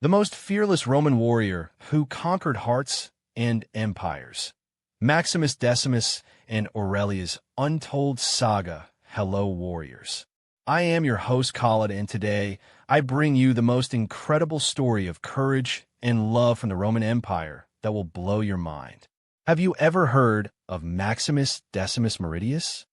the most fearless Roman warrior who conquered hearts and empires. Maximus Decimus and Aurelius' untold saga. Hello, warriors. I am your host, Khalid, and today I bring you the most incredible story of courage and love from the Roman Empire that will blow your mind. Have you ever heard of Maximus Decimus Meridius?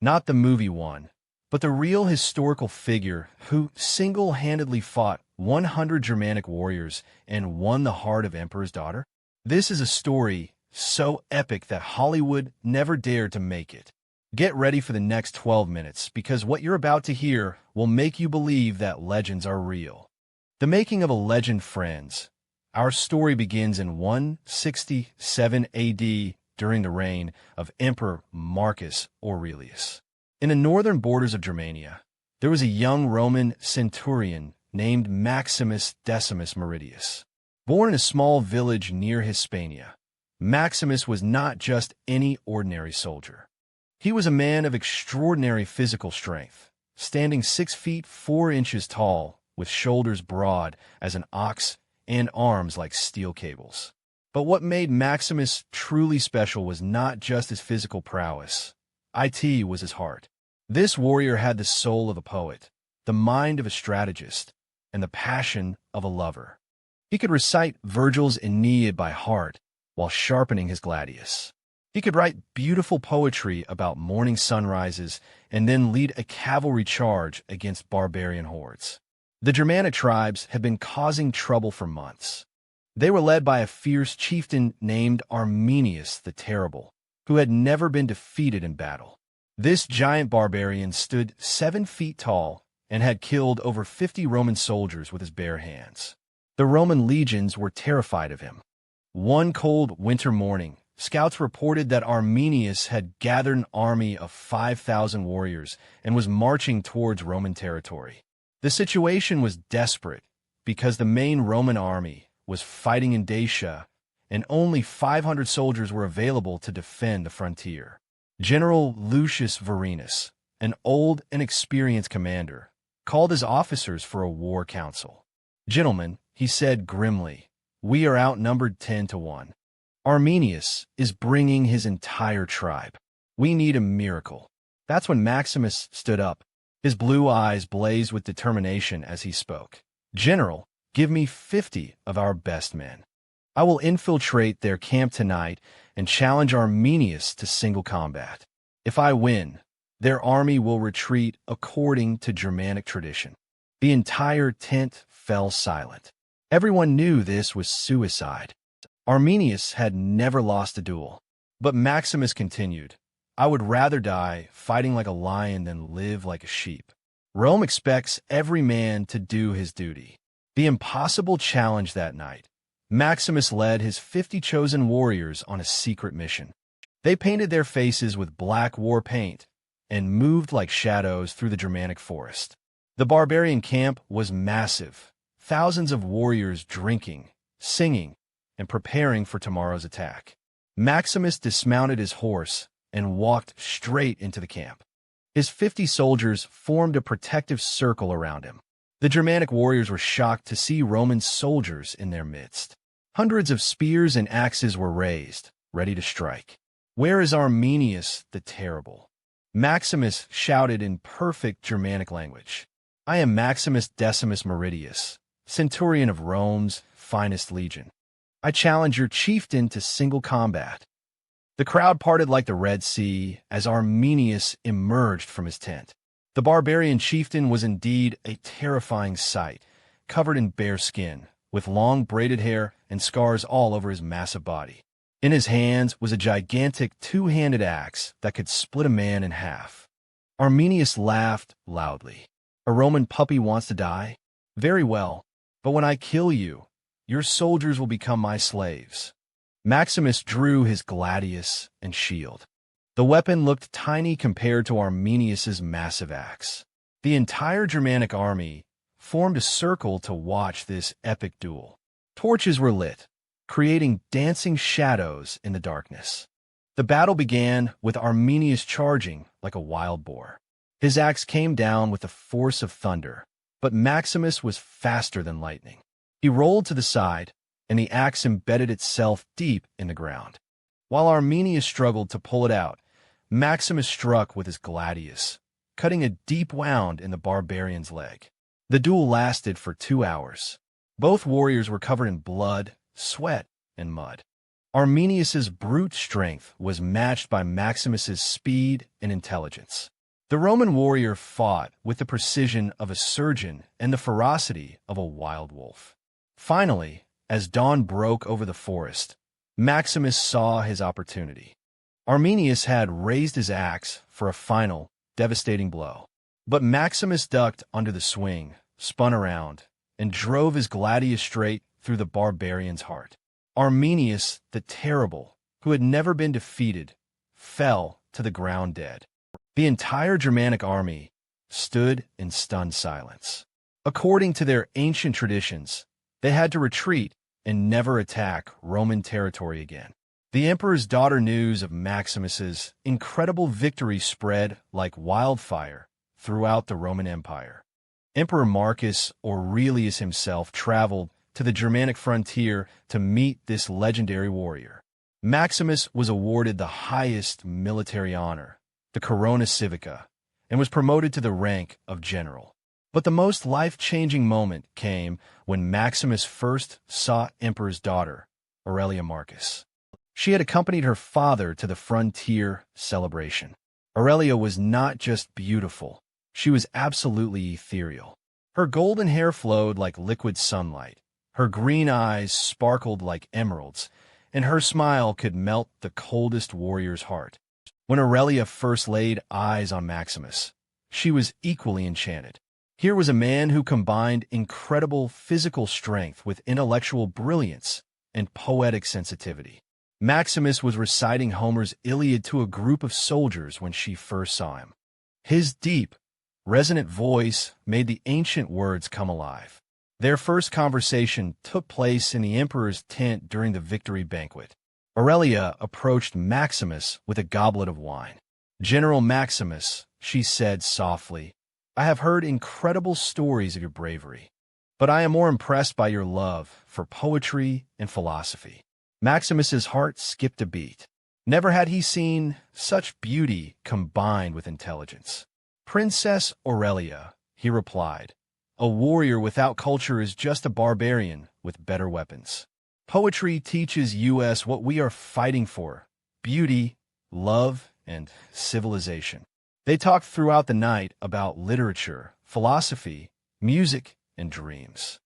Not the movie one, but the real historical figure who single-handedly fought 100 Germanic warriors and won the heart of Emperor's daughter? This is a story so epic that Hollywood never dared to make it. Get ready for the next 12 minutes, because what you're about to hear will make you believe that legends are real. The making of a legend, friends. Our story begins in 167 AD during the reign of Emperor Marcus Aurelius. In the northern borders of Germania, there was a young Roman centurion named Maximus Decimus Meridius. Born in a small village near Hispania, Maximus was not just any ordinary soldier. He was a man of extraordinary physical strength, standing 6 feet 4 inches tall, with shoulders broad as an ox and arms like steel cables. But what made Maximus truly special was not just his physical prowess. It was his heart. This warrior had the soul of a poet, the mind of a strategist, and the passion of a lover. He could recite Virgil's Aeneid by heart while sharpening his gladius. He could write beautiful poetry about morning sunrises and then lead a cavalry charge against barbarian hordes. The Germanic tribes had been causing trouble for months. They were led by a fierce chieftain named Armenius the Terrible, who had never been defeated in battle. This giant barbarian stood 7 feet tall and had killed over 50 Roman soldiers with his bare hands. The Roman legions were terrified of him. One cold winter morning, scouts reported that Armenius had gathered an army of 5,000 warriors and was marching towards Roman territory. The situation was desperate because the main Roman army was fighting in Dacia, and only 500 soldiers were available to defend the frontier. General Lucius Vorenus, an old and experienced commander, called his officers for a war council. "Gentlemen," he said grimly, "we are outnumbered 10 to 1. Armenius is bringing his entire tribe. We need a miracle." That's when Maximus stood up. His blue eyes blazed with determination as he spoke. "General, give me 50 of our best men. I will infiltrate their camp tonight and challenge Armenius to single combat. If I win, their army will retreat according to Germanic tradition." The entire tent fell silent. Everyone knew this was suicide. Armenius had never lost a duel. But Maximus continued, "I would rather die fighting like a lion than live like a sheep. Rome expects every man to do his duty." The impossible challenge that night. Maximus led his 50 chosen warriors on a secret mission. They painted their faces with black war paint and moved like shadows through the Germanic forest. The barbarian camp was massive, thousands of warriors drinking, singing, and preparing for tomorrow's attack. Maximus dismounted his horse and walked straight into the camp. His 50 soldiers formed a protective circle around him. The Germanic warriors were shocked to see Roman soldiers in their midst. Hundreds of spears and axes were raised, ready to strike. "Where is Armenius the Terrible?" Maximus shouted in perfect Germanic language. "I am Maximus Decimus Meridius, centurion of Rome's finest legion. I challenge your chieftain to single combat." The crowd parted like the Red Sea as Armenius emerged from his tent. The barbarian chieftain was indeed a terrifying sight, covered in bare skin, with long braided hair and scars all over his massive body. In his hands was a gigantic two-handed axe that could split a man in half. Armenius laughed loudly. "A Roman puppy wants to die? Very well, but when I kill you, your soldiers will become my slaves." Maximus drew his gladius and shield. The weapon looked tiny compared to Armenius's massive axe. The entire Germanic army formed a circle to watch this epic duel. Torches were lit, creating dancing shadows in the darkness. The battle began with Armenius charging like a wild boar. His axe came down with the force of thunder, but Maximus was faster than lightning. He rolled to the side, and the axe embedded itself deep in the ground. While Armenius struggled to pull it out, Maximus struck with his gladius, cutting a deep wound in the barbarian's leg. The duel lasted for 2 hours. Both warriors were covered in blood, sweat, and mud. Armenius's brute strength was matched by Maximus's speed and intelligence. The Roman warrior fought with the precision of a surgeon and the ferocity of a wild wolf. Finally, as dawn broke over the forest, Maximus saw his opportunity. Armenius had raised his axe for a final, devastating blow. But Maximus ducked under the swing, spun around, and drove his gladius straight through the barbarian's heart. Armenius, the terrible, who had never been defeated, fell to the ground dead. The entire Germanic army stood in stunned silence. According to their ancient traditions, they had to retreat and never attack Roman territory again. The emperor's daughter news of Maximus's incredible victory spread like wildfire throughout the Roman Empire. Emperor Marcus Aurelius himself traveled to the Germanic frontier to meet this legendary warrior. Maximus was awarded the highest military honor, the Corona Civica, and was promoted to the rank of general. But the most life-changing moment came when Maximus first saw Emperor's daughter, Aurelia Marcus. She had accompanied her father to the frontier celebration. Aurelia was not just beautiful, she was absolutely ethereal. Her golden hair flowed like liquid sunlight, her green eyes sparkled like emeralds, and her smile could melt the coldest warrior's heart. When Aurelia first laid eyes on Maximus, she was equally enchanted. Here was a man who combined incredible physical strength with intellectual brilliance and poetic sensitivity. Maximus was reciting Homer's Iliad to a group of soldiers when she first saw him. His deep, resonant voice made the ancient words come alive. Their first conversation took place in the emperor's tent during the victory banquet. Aurelia approached Maximus with a goblet of wine. "General Maximus," she said softly, "I have heard incredible stories of your bravery, but I am more impressed by your love for poetry and philosophy." Maximus's heart skipped a beat. Never had he seen such beauty combined with intelligence. "Princess Aurelia," he replied, "a warrior without culture is just a barbarian with better weapons. Poetry teaches us what we are fighting for: beauty, love, and civilization." They talked throughout the night about literature, philosophy, music, and dreams.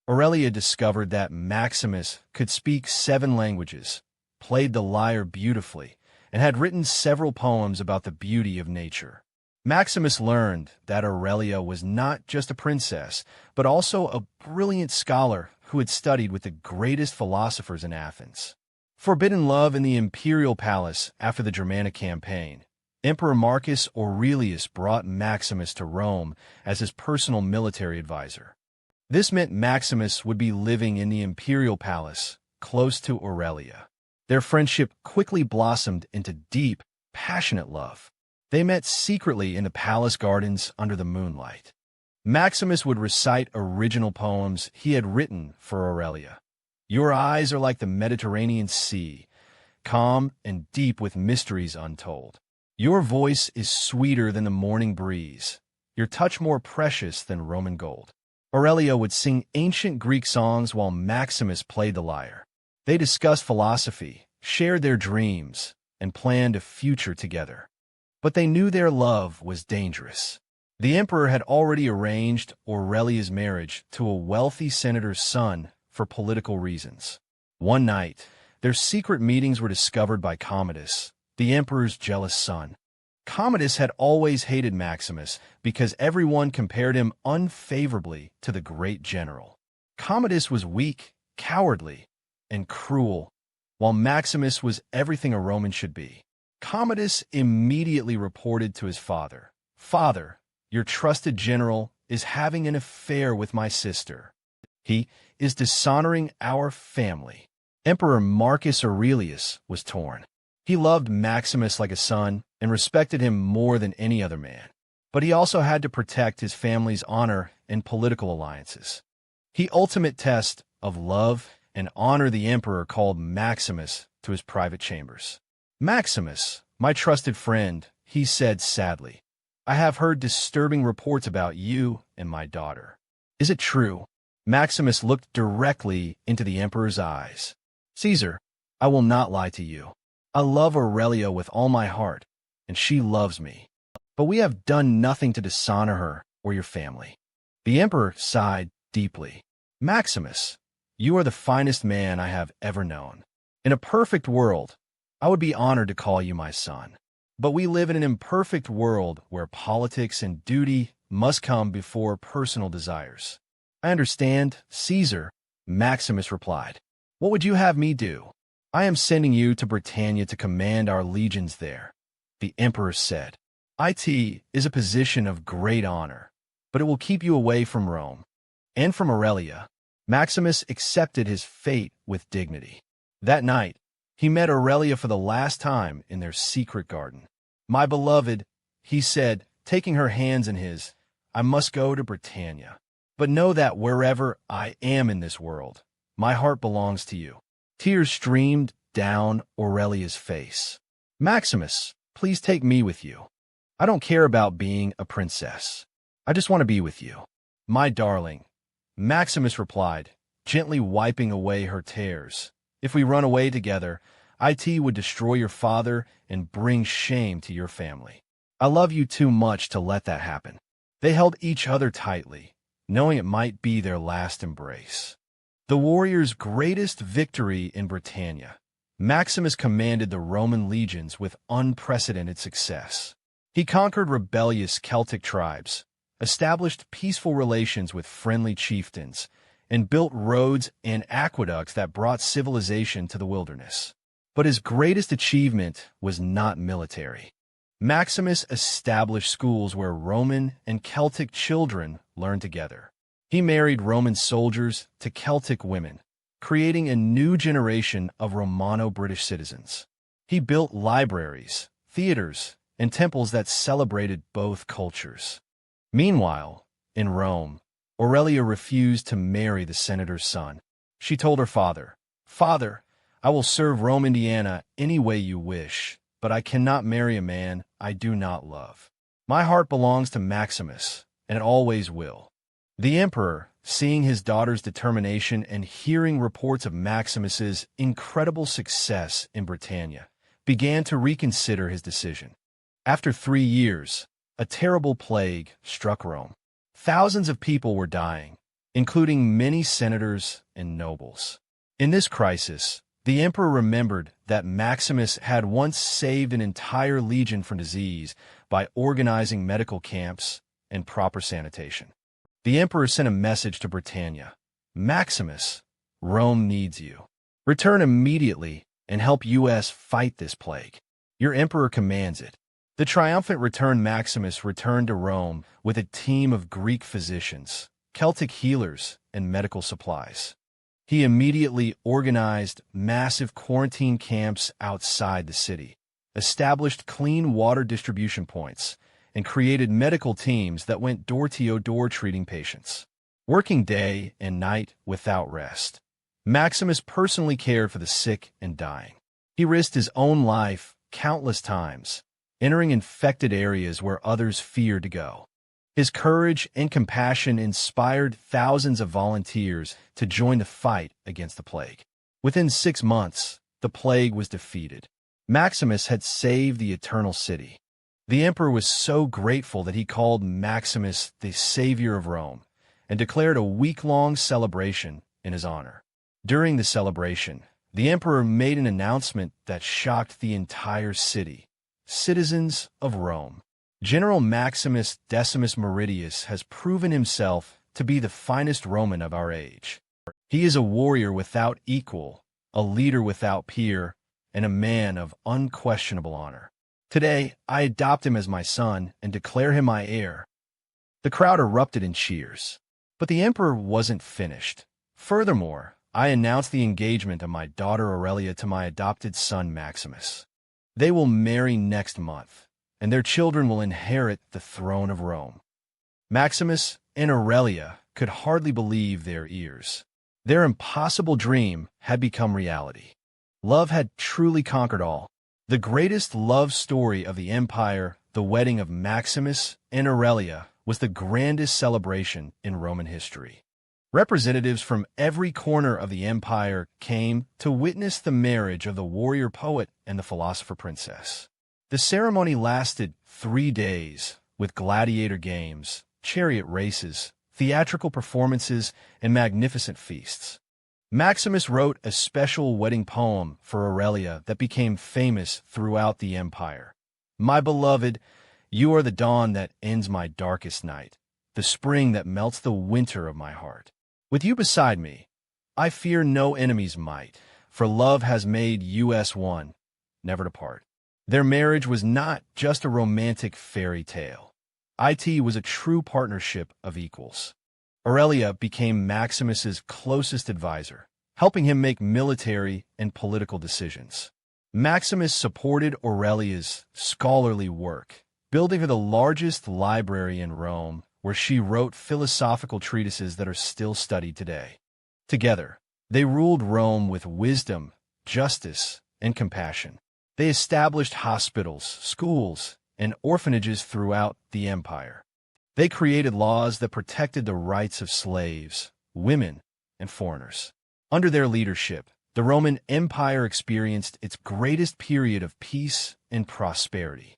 Aurelia discovered that Maximus could speak 7 languages, played the lyre beautifully, and had written several poems about the beauty of nature. Maximus learned that Aurelia was not just a princess, but also a brilliant scholar who had studied with the greatest philosophers in Athens. Forbidden love in the Imperial Palace after the Germanic campaign, Emperor Marcus Aurelius brought Maximus to Rome as his personal military advisor. This meant Maximus would be living in the Imperial Palace, close to Aurelia. Their friendship quickly blossomed into deep, passionate love. They met secretly in the palace gardens under the moonlight. Maximus would recite original poems he had written for Aurelia. "Your eyes are like the Mediterranean Sea, calm and deep with mysteries untold. Your voice is sweeter than the morning breeze, your touch more precious than Roman gold." Aurelia would sing ancient Greek songs while Maximus played the lyre. They discussed philosophy, shared their dreams, and planned a future together. But they knew their love was dangerous. The emperor had already arranged Aurelia's marriage to a wealthy senator's son for political reasons. One night, their secret meetings were discovered by Commodus, the emperor's jealous son. Commodus had always hated Maximus because everyone compared him unfavorably to the great general. Commodus was weak, cowardly, and cruel, while Maximus was everything a Roman should be. Commodus immediately reported to his father, "Father, your trusted general is having an affair with my sister. He is dishonoring our family." Emperor Marcus Aurelius was torn. He loved Maximus like a son and respected him more than any other man. But he also had to protect his family's honor and political alliances. The ultimate test of love and honor, the emperor called Maximus to his private chambers. "Maximus, my trusted friend," he said sadly, "I have heard disturbing reports about you and my daughter. Is it true?" Maximus looked directly into the emperor's eyes. "Caesar, I will not lie to you. I love Aurelia with all my heart, and she loves me. But we have done nothing to dishonor her or your family." The emperor sighed deeply. "Maximus, you are the finest man I have ever known. In a perfect world, I would be honored to call you my son. But we live in an imperfect world where politics and duty must come before personal desires." "I understand, Caesar," Maximus replied. "What would you have me do?" "I am sending you to Britannia to command our legions there," the emperor said. "It is a position of great honor, but it will keep you away from Rome and from Aurelia." Maximus accepted his fate with dignity. That night, he met Aurelia for the last time in their secret garden. "My beloved," he said, taking her hands in his, "I must go to Britannia. But know that wherever I am in this world, my heart belongs to you." Tears streamed down Aurelia's face. "Maximus, please take me with you. I don't care about being a princess. I just want to be with you." "My darling," Maximus replied, gently wiping away her tears, "if we run away together, it would destroy your father and bring shame to your family. I love you too much to let that happen." They held each other tightly, knowing it might be their last embrace. The warrior's greatest victory in Britannia, Maximus commanded the Roman legions with unprecedented success. He conquered rebellious Celtic tribes, established peaceful relations with friendly chieftains, and built roads and aqueducts that brought civilization to the wilderness. But his greatest achievement was not military. Maximus established schools where Roman and Celtic children learned together. He married Roman soldiers to Celtic women, creating a new generation of Romano-British citizens. He built libraries, theaters, and temples that celebrated both cultures. Meanwhile, in Rome, Aurelia refused to marry the senator's son. She told her father, "Father, I will serve Rome, Indiana, any way you wish, but I cannot marry a man I do not love. My heart belongs to Maximus, and it always will." The emperor, seeing his daughter's determination and hearing reports of Maximus's incredible success in Britannia, began to reconsider his decision. After 3 years, a terrible plague struck Rome. Thousands of people were dying, including many senators and nobles. In this crisis, the emperor remembered that Maximus had once saved an entire legion from disease by organizing medical camps and proper sanitation. The emperor sent a message to Britannia. "Maximus, Rome needs you. Return immediately and help us fight this plague. Your emperor commands it." The triumphant Maximus returned to Rome with a team of Greek physicians, Celtic healers, and medical supplies. He immediately organized massive quarantine camps outside the city, established clean water distribution points, and created medical teams that went door-to-door treating patients. Working day and night without rest, Maximus personally cared for the sick and dying. He risked his own life countless times, entering infected areas where others feared to go. His courage and compassion inspired thousands of volunteers to join the fight against the plague. Within 6 months, the plague was defeated. Maximus had saved the eternal city. The emperor was so grateful that he called Maximus the savior of Rome and declared a week-long celebration in his honor. During the celebration, the emperor made an announcement that shocked the entire city. "Citizens of Rome, General Maximus Decimus Meridius has proven himself to be the finest Roman of our age. He is a warrior without equal, a leader without peer, and a man of unquestionable honor. Today, I adopt him as my son and declare him my heir." The crowd erupted in cheers. But the emperor wasn't finished. "Furthermore, I announce the engagement of my daughter Aurelia to my adopted son Maximus. They will marry next month, and their children will inherit the throne of Rome." Maximus and Aurelia could hardly believe their ears. Their impossible dream had become reality. Love had truly conquered all. The greatest love story of the empire, the wedding of Maximus and Aurelia, was the grandest celebration in Roman history. Representatives from every corner of the empire came to witness the marriage of the warrior poet and the philosopher princess. The ceremony lasted 3 days, with gladiator games, chariot races, theatrical performances, and magnificent feasts. Maximus wrote a special wedding poem for Aurelia that became famous throughout the empire. "My beloved, you are the dawn that ends my darkest night, the spring that melts the winter of my heart. With you beside me, I fear no enemy's might, for love has made us one, never to part." Their marriage was not just a romantic fairy tale. It was a true partnership of equals. Aurelia became Maximus's closest advisor, helping him make military and political decisions. Maximus supported Aurelia's scholarly work, building her the largest library in Rome, where she wrote philosophical treatises that are still studied today. Together, they ruled Rome with wisdom, justice, and compassion. They established hospitals, schools, and orphanages throughout the empire. They created laws that protected the rights of slaves, women, and foreigners. Under their leadership, the Roman Empire experienced its greatest period of peace and prosperity.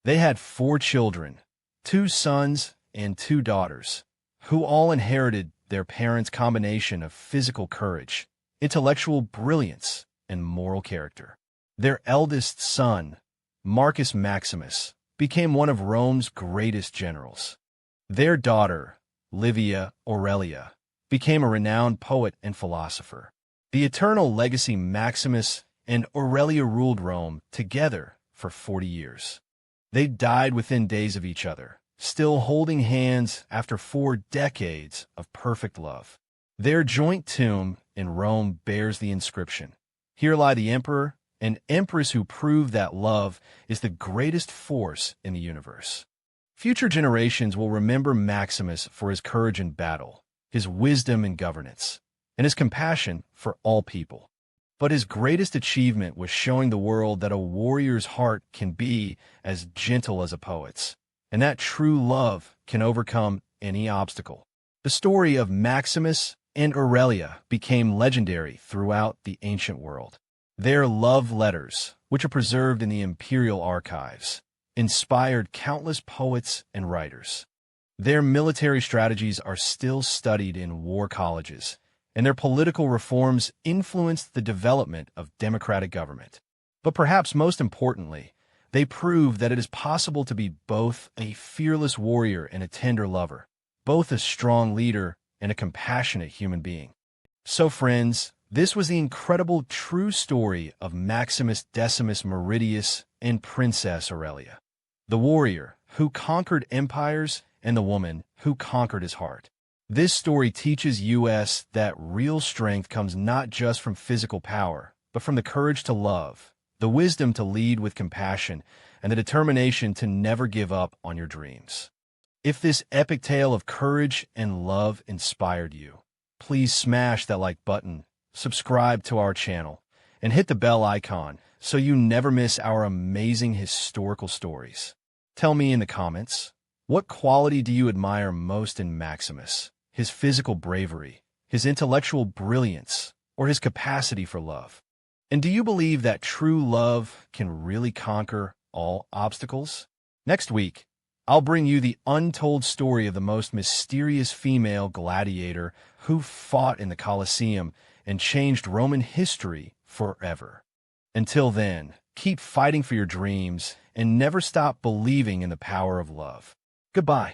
They had 4 children, 2 sons and 2 daughters, who all inherited their parents' combination of physical courage, intellectual brilliance, and moral character. Their eldest son, Marcus Maximus, became one of Rome's greatest generals. Their daughter, Livia Aurelia, became a renowned poet and philosopher. The eternal legacy Maximus and Aurelia ruled Rome together for 40 years. They died within days of each other, still holding hands after 4 decades of perfect love. Their joint tomb in Rome bears the inscription, "Here lie the emperor and empress who prove that love is the greatest force in the universe." Future generations will remember Maximus for his courage in battle, his wisdom in governance, and his compassion for all people. But his greatest achievement was showing the world that a warrior's heart can be as gentle as a poet's, and that true love can overcome any obstacle. The story of Maximus and Aurelia became legendary throughout the ancient world. Their love letters, which are preserved in the Imperial archives, inspired countless poets and writers. Their military strategies are still studied in war colleges, and their political reforms influenced the development of democratic government. But perhaps most importantly, they prove that it is possible to be both a fearless warrior and a tender lover, both a strong leader and a compassionate human being. So friends, this was the incredible true story of Maximus Decimus Meridius and Princess Aurelia, the warrior who conquered empires and the woman who conquered his heart. This story teaches us that real strength comes not just from physical power, but from the courage to love, the wisdom to lead with compassion, and the determination to never give up on your dreams. If this epic tale of courage and love inspired you, please smash that like button, subscribe to our channel, and hit the bell icon so you never miss our amazing historical stories. Tell me in the comments, what quality do you admire most in Maximus? His physical bravery, his intellectual brilliance, or his capacity for love? And do you believe that true love can really conquer all obstacles? Next week, I'll bring you the untold story of the most mysterious female gladiator who fought in the Colosseum and changed Roman history forever. Until then, keep fighting for your dreams and never stop believing in the power of love. Goodbye.